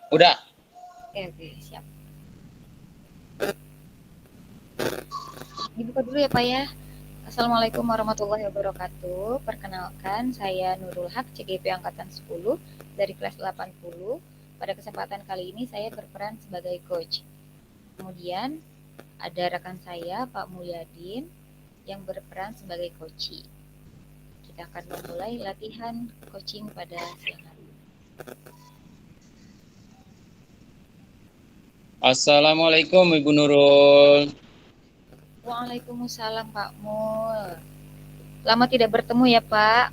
Udah. Oke, siap. Dibuka dulu ya Pak ya. Assalamualaikum warahmatullahi wabarakatuh. Perkenalkan, saya Nurul Haq, CGP Angkatan 10 dari kelas 80. Pada kesempatan kali ini saya berperan sebagai coach. Kemudian ada rekan saya, Pak Mulyadin, yang berperan sebagai coach. Kita akan memulai latihan coaching pada siang hari. Assalamualaikum Ibu Nurul. Waalaikumsalam Pak Mul. Lama tidak bertemu ya Pak.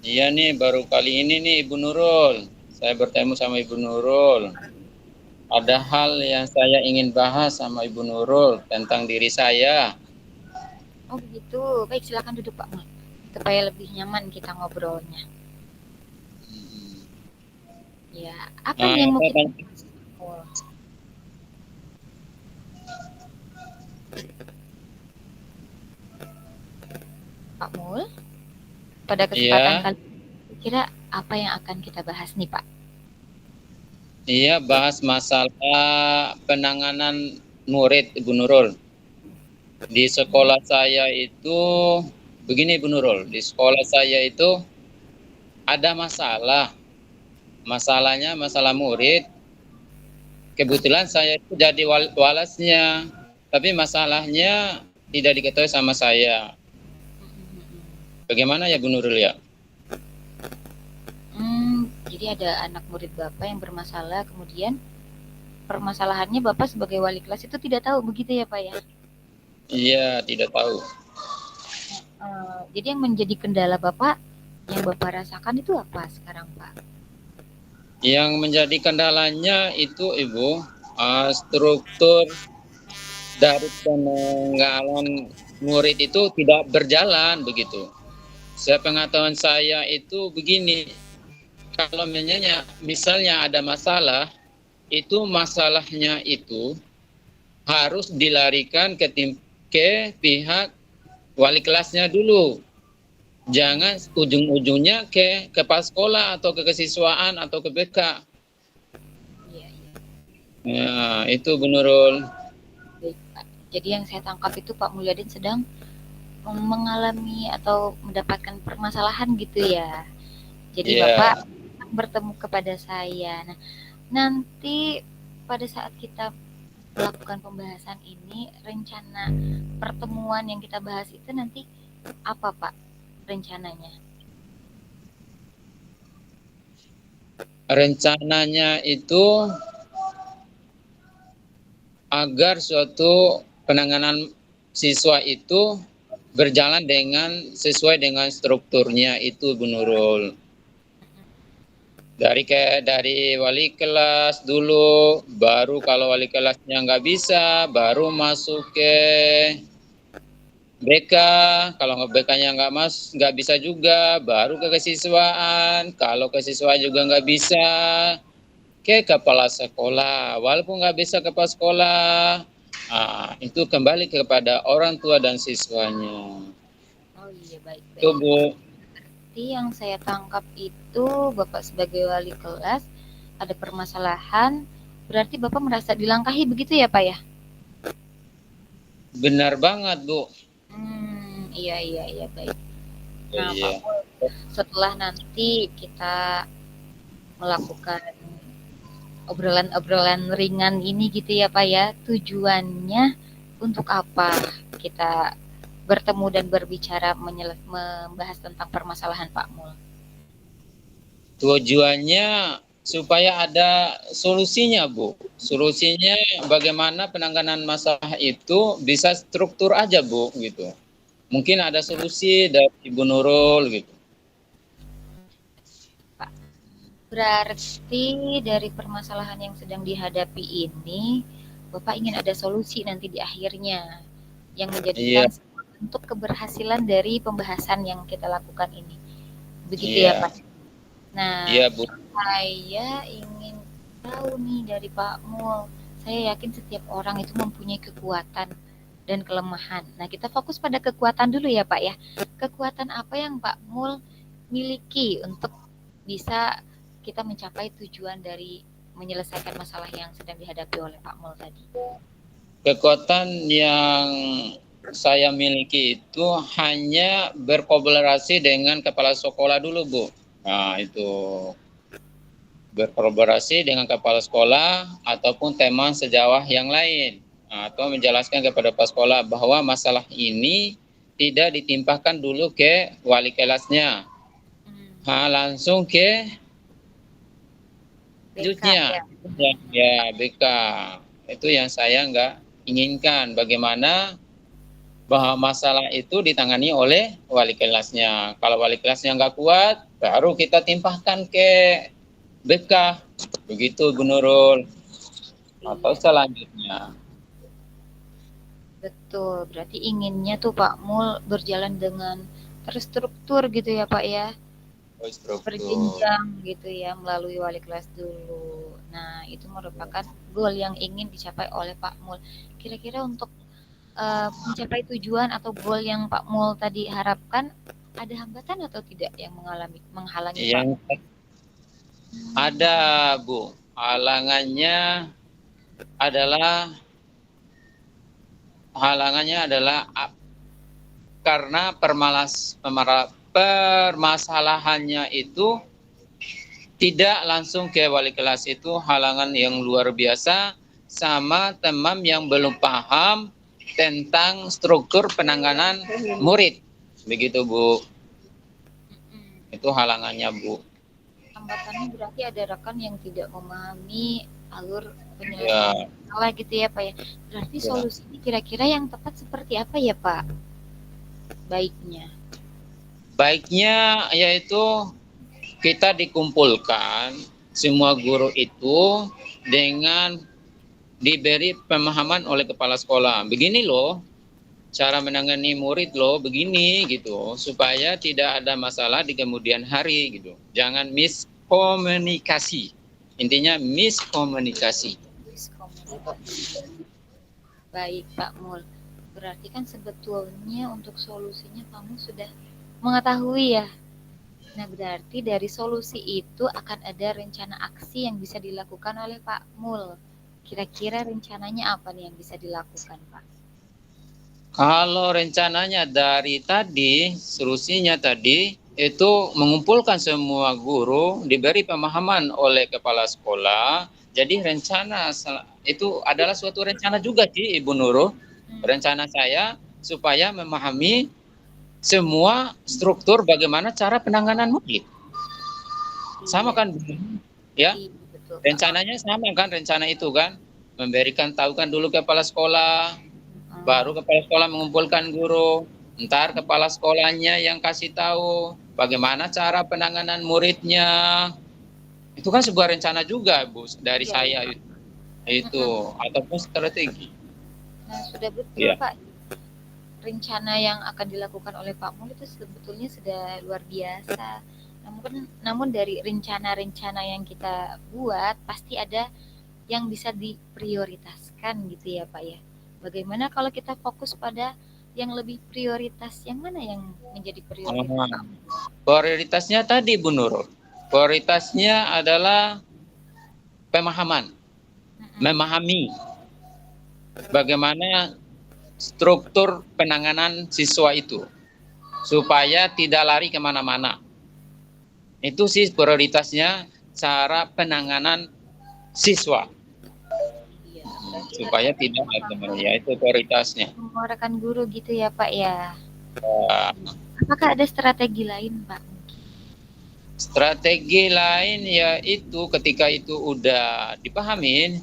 Iya nih, baru kali ini nih Ibu Nurul. Saya bertemu sama Ibu Nurul. Ada hal yang saya ingin bahas sama Ibu Nurul tentang diri saya. Oh begitu. Baik, silakan duduk Pak Mul. Supaya lebih nyaman kita ngobrolnya. Ya, apa nih yang mau Saya kita tanya, bahas, Mul? Pak Mul, pada kesempatan iya, kali ini kira apa yang akan kita bahas nih Pak? iya bahas masalah penanganan murid Ibu Nurul. Di sekolah saya itu, begini Ibu Nurul, di sekolah saya itu ada masalah. Masalahnya masalah murid. Kebetulan saya itu jadi walasnya, tapi masalahnya tidak diketahui sama saya. Bagaimana ya Bu Nurul ya? Jadi ada anak murid Bapak yang bermasalah, kemudian permasalahannya Bapak sebagai wali kelas itu tidak tahu, begitu ya Pak ya? Iya, tidak tahu. Jadi yang menjadi kendala Bapak, yang Bapak rasakan itu apa sekarang Pak? Yang menjadi kendalanya itu Ibu, struktur dari penanggalan murid itu tidak berjalan begitu. Sepengetahuan saya itu begini, kalau misalnya ada masalah, itu masalahnya itu harus dilarikan ke pihak wali kelasnya dulu. Jangan ujung-ujungnya ke kepala sekolah atau ke kesiswaan atau ke BK. Iya, iya. Ya, itu Bu Nurul. Baik, Pak. Jadi yang saya tangkap itu Pak Mulyadin sedang mengalami atau mendapatkan permasalahan gitu ya. Jadi Bapak Ya, bertemu kepada saya. Nah, nanti pada saat kita melakukan pembahasan ini, rencana pertemuan yang kita bahas itu nanti apa Pak rencananya? rencananya itu agar suatu penanganan siswa itu berjalan sesuai dengan strukturnya itu Bu Nurul. Dari wali kelas dulu, baru kalau wali kelasnya nggak bisa, baru masuk ke BK. Kalau BK-nya nggak bisa juga, baru ke kesiswaan. Kalau kesiswaan juga nggak bisa, ke kepala sekolah. Walaupun nggak bisa kepala sekolah, itu kembali kepada orang tua dan siswanya. Oh iya, baik Itu baik. Bu. Jadi yang saya tangkap itu Bapak sebagai wali kelas ada permasalahan, berarti Bapak merasa dilangkahi begitu ya Pak ya? Benar banget Bu. Iya iya iya baik. Nah Pak Iya. Mul, setelah nanti kita melakukan obrolan-obrolan ringan ini gitu ya Pak ya, tujuannya untuk apa kita bertemu dan berbicara membahas tentang permasalahan Pak Mul? Tujuannya supaya ada solusinya, Bu. Solusinya bagaimana penanganan masalah itu bisa struktur aja, Bu, gitu. Mungkin ada solusi dari Ibu Nurul gitu. Pak, berarti dari permasalahan yang sedang dihadapi ini, Bapak ingin ada solusi nanti di akhirnya yang menjadikan Iya, untuk keberhasilan dari pembahasan yang kita lakukan ini. Begitu ya, iya, Pak? Nah, iya, Bu. saya ingin tahu nih dari Pak Mul. Saya yakin setiap orang itu mempunyai kekuatan dan kelemahan. Nah, kita fokus pada kekuatan dulu ya, Pak ya. Kekuatan apa yang Pak Mul miliki untuk bisa kita mencapai tujuan dari menyelesaikan masalah yang sedang dihadapi oleh Pak Mul tadi? Kekuatan yang saya miliki itu hanya berkolaborasi dengan kepala sekolah dulu, Bu. Nah, itu berkolaborasi dengan kepala sekolah ataupun teman sejawat yang lain, atau menjelaskan kepada kepala sekolah bahwa masalah ini tidak ditimpahkan dulu ke wali kelasnya, langsung ke BK selanjutnya. ya. Ya, BK. Itu yang saya nggak inginkan. Bagaimana bahwa masalah itu ditangani oleh wali kelasnya. Kalau wali kelasnya nggak kuat, baru kita timpahkan ke BK. Begitu, Bu Nurul. Atau selanjutnya. Betul, berarti inginnya tuh Pak Mul berjalan dengan terstruktur gitu ya Pak ya, Struktur. berjenjang gitu ya, melalui wali kelas dulu. Nah, itu merupakan goal yang ingin dicapai oleh Pak Mul. Kira-kira untuk mencapai tujuan atau goal yang Pak Mul tadi harapkan, ada hambatan atau tidak yang menghalangi Pak? Yang ada, Bu. Halangannya adalah karena permasalahannya itu tidak langsung ke wali kelas, itu halangan yang luar biasa, sama teman yang belum paham tentang struktur penanganan murid. Begitu, Bu. Itu halangannya, Bu. Hambatannya berarti ada rekan yang tidak memahami alur penyelesaian masalah gitu ya Pak ya. Berarti solusinya kira-kira yang tepat seperti apa ya Pak? Baiknya yaitu kita dikumpulkan semua guru itu dengan diberi pemahaman oleh kepala sekolah. Begini loh cara menangani murid loh, begini gitu, supaya tidak ada masalah di kemudian hari gitu. Jangan miskomunikasi. Intinya miskomunikasi. Baik Pak Mul. Berarti kan sebetulnya untuk solusinya kamu sudah mengetahui ya. Nah, berarti dari solusi itu akan ada rencana aksi yang bisa dilakukan oleh Pak Mul. Kira-kira rencananya apa nih yang bisa dilakukan, Pak? Kalau rencananya dari tadi, solusinya tadi, itu mengumpulkan semua guru, diberi pemahaman oleh kepala sekolah. Jadi rencana itu adalah suatu rencana juga sih, Ibu Nurul. Rencana saya supaya memahami semua struktur bagaimana cara penanganan murid. Sama kan, ya? Rencananya sama kan, rencana itu kan, memberikan tahukan dulu kepala sekolah, baru kepala sekolah mengumpulkan guru, ntar kepala sekolahnya yang kasih tahu bagaimana cara penanganan muridnya. Itu kan sebuah rencana juga, Bu, dari saya itu ataupun strategi. Nah, sudah betul Pak. Rencana yang akan dilakukan oleh Pak Mul itu sebetulnya sudah luar biasa. Namun dari rencana-rencana yang kita buat pasti ada yang bisa diprioritaskan gitu ya Pak ya. Bagaimana kalau kita fokus pada yang lebih prioritas, yang mana yang menjadi prioritas? Prioritasnya tadi, Bu Nurul. Prioritasnya adalah pemahaman, memahami bagaimana struktur penanganan siswa itu, supaya tidak lari kemana-mana. Itu sih prioritasnya, cara penanganan siswa. Supaya tidak ada, ya itu prioritasnya. Mengeluarkan guru gitu ya Pak ya. Apakah ada strategi lain Pak? Strategi lain yaitu ketika itu udah dipahamin,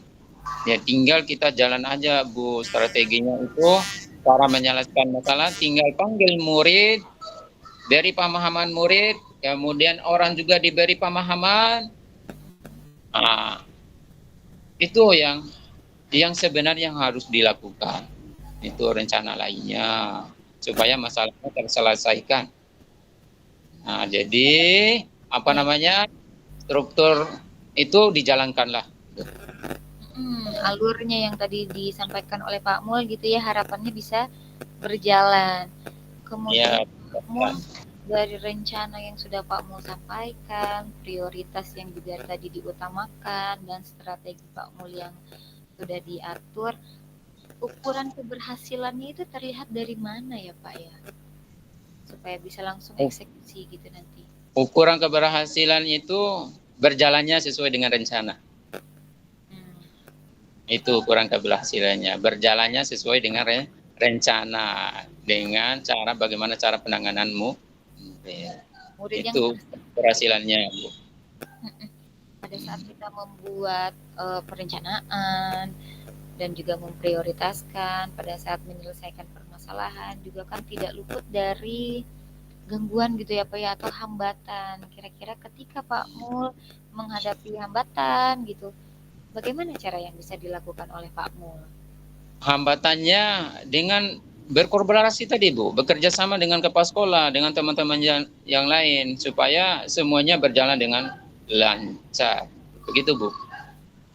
ya tinggal kita jalan aja, Bu. Strateginya itu cara menyelesaikan masalah, tinggal panggil murid, beri pemahaman murid, kemudian orang juga diberi pemahaman. Nah, itu yang sebenarnya harus dilakukan. Itu rencana lainnya supaya masalahnya terselesaikan. Nah, jadi struktur itu dijalankanlah. Alurnya yang tadi disampaikan oleh Pak Mul gitu ya, harapannya bisa berjalan. Kemudian Pak Mul dari rencana yang sudah Pak Mul sampaikan, prioritas yang juga tadi diutamakan, dan strategi Pak Mul yang sudah diatur, ukuran keberhasilannya itu terlihat dari mana ya Pak ya? Supaya bisa langsung eksekusi gitu nanti. Ukuran keberhasilan itu berjalannya sesuai dengan rencana. Itu ukuran keberhasilannya. Berjalannya sesuai dengan rencana. Dengan cara bagaimana cara penangananmu. Murid yang Itu keberhasilannya, Bu. pada saat kita membuat perencanaan dan juga memprioritaskan pada saat menyelesaikan permasalahan juga kan tidak luput dari gangguan gitu ya Pak ya, atau hambatan. Kira-kira ketika Pak Mul menghadapi hambatan gitu, bagaimana cara yang bisa dilakukan oleh Pak Mul? Hambatannya dengan berkolaborasi tadi, Bu, bekerja sama dengan kepala sekolah, dengan teman-teman yang lain supaya semuanya berjalan dengan lancar. Begitu, Bu.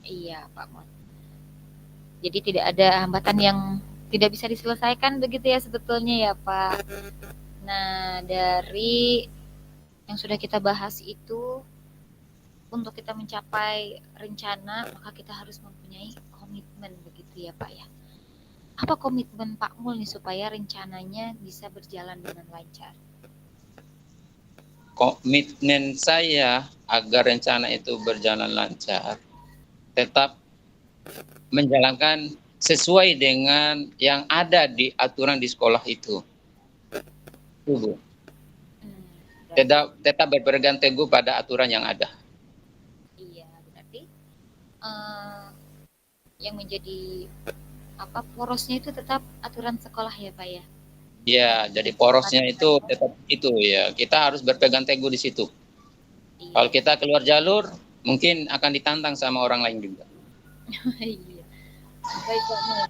Iya Pak Mul. Jadi tidak ada hambatan yang tidak bisa diselesaikan begitu ya sebetulnya ya Pak. Nah, dari yang sudah kita bahas itu, untuk kita mencapai rencana, maka kita harus mempunyai komitmen begitu ya Pak ya. Apa komitmen Pak Mul nih supaya rencananya bisa berjalan dengan lancar? Komitmen saya agar rencana itu berjalan lancar, tetap menjalankan sesuai dengan yang ada di aturan di sekolah itu. Bu. Tetap berpegang teguh pada aturan yang ada. Iya, berarti yang menjadi porosnya itu tetap aturan sekolah ya Pak ya? Ya, jadi porosnya itu tetap itu ya. Kita harus berpegang teguh di situ. Iya. Kalau kita keluar jalur, mungkin akan ditantang sama orang lain juga. Iya. Baik Pak Mul.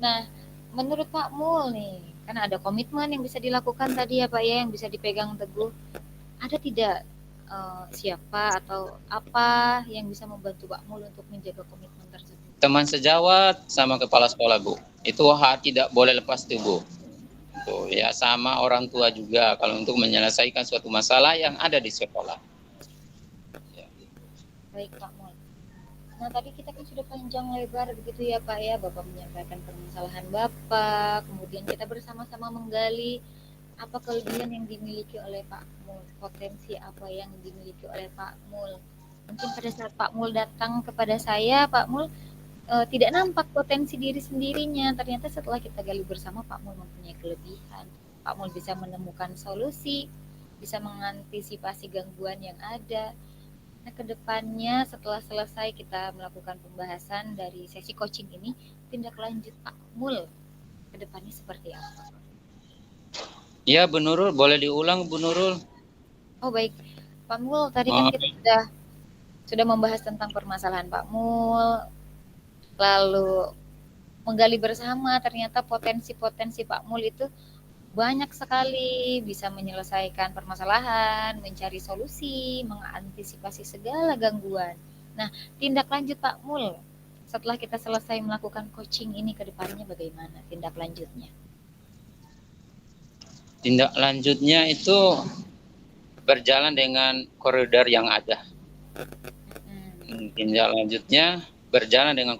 Nah, menurut Pak Mul nih, kan ada komitmen yang bisa dilakukan tadi ya Pak ya, yang bisa dipegang teguh. Ada tidak siapa atau apa yang bisa membantu Pak Mul untuk menjaga komitmen tersebut? Teman sejawat sama kepala sekolah, Bu. Itu tidak boleh lepas tuh, Bu. Ya sama orang tua juga kalau untuk menyelesaikan suatu masalah yang ada di sekolah. Ya. Baik Pak Mul. Nah tadi kita kan sudah panjang lebar begitu ya Pak ya, Bapak menyampaikan permasalahan Bapak, kemudian kita bersama-sama menggali apa kelebihan yang dimiliki oleh Pak Mul, potensi apa yang dimiliki oleh Pak Mul. Mungkin pada saat Pak Mul datang kepada saya, Pak Mul tidak nampak potensi diri sendirinya. Ternyata setelah kita gali bersama, Pak Mul mempunyai kelebihan. Pak Mul bisa menemukan solusi, bisa mengantisipasi gangguan yang ada. Nah, kedepannya setelah selesai kita melakukan pembahasan dari sesi coaching ini, tindak lanjut Pak Mul kedepannya seperti apa? Ya, Bu Nurul, boleh diulang, Bu Nurul? Oh baik, Pak Mul, tadi kan kita sudah membahas tentang permasalahan Pak Mul, lalu menggali bersama ternyata potensi-potensi Pak Mul itu banyak sekali, bisa menyelesaikan permasalahan, mencari solusi, mengantisipasi segala gangguan. Nah, tindak lanjut Pak Mul, setelah kita selesai melakukan coaching ini ke depannya bagaimana tindak lanjutnya? Tindak lanjutnya itu berjalan dengan koridor yang ada. Tindak lanjutnya berjalan dengan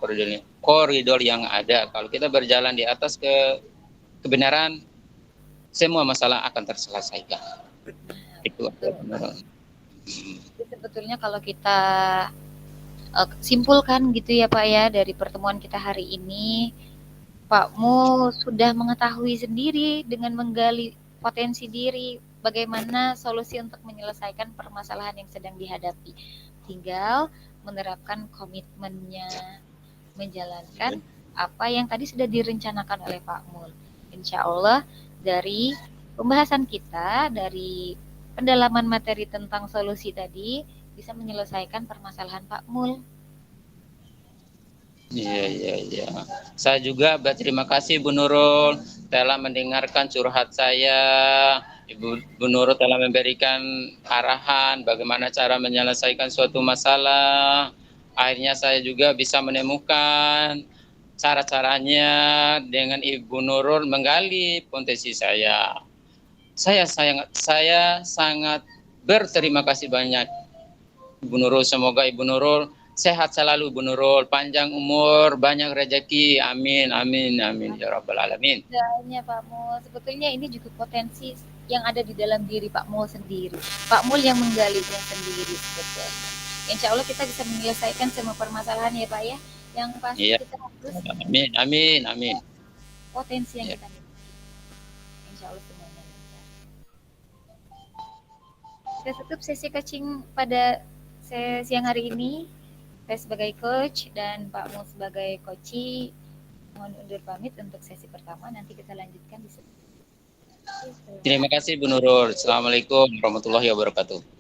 koridor yang ada. Kalau kita berjalan di atas kebenaran, semua masalah akan terselesaikan. Itu sebetulnya kalau kita simpulkan gitu ya Pak ya dari pertemuan kita hari ini, Pak Mul sudah mengetahui sendiri dengan menggali potensi diri bagaimana solusi untuk menyelesaikan permasalahan yang sedang dihadapi. Tinggal menerapkan komitmennya, menjalankan apa yang tadi sudah direncanakan oleh Pak Mul. Insya Allah dari pembahasan kita, dari pendalaman materi tentang solusi tadi, bisa menyelesaikan permasalahan Pak Mul. Iya. Saya juga berterima kasih Bu Nurul telah mendengarkan curhat saya. Bu Nurul telah memberikan arahan bagaimana cara menyelesaikan suatu masalah. Akhirnya saya juga bisa menemukan cara-caranya dengan Ibu Nurul menggali potensi saya. saya sangat berterima kasih banyak Ibu Nurul. Semoga Ibu Nurul sehat selalu, Ibu Nurul, panjang umur, banyak rezeki, amin, amin, amin, ya rabbal alamin. Doanya Pak Mul, sebetulnya ini juga potensi yang ada di dalam diri Pak Mul sendiri. Pak Mul yang menggalinya sendiri sebetulnya. Insya Allah kita bisa menyelesaikan semua permasalahan ya Pak ya. Yang pasti Iya, kita harus amin, amin, amin. potensi yang Ya. kita miliki. Insya Allah semuanya lancar. Saya tutup sesi coaching pada siang hari ini. Saya sebagai coach dan Pak Mul sebagai coachee mohon undur pamit untuk sesi pertama. Nanti kita lanjutkan di sesi. Terima kasih Bu Nurul. Assalamualaikum warahmatullahi wabarakatuh.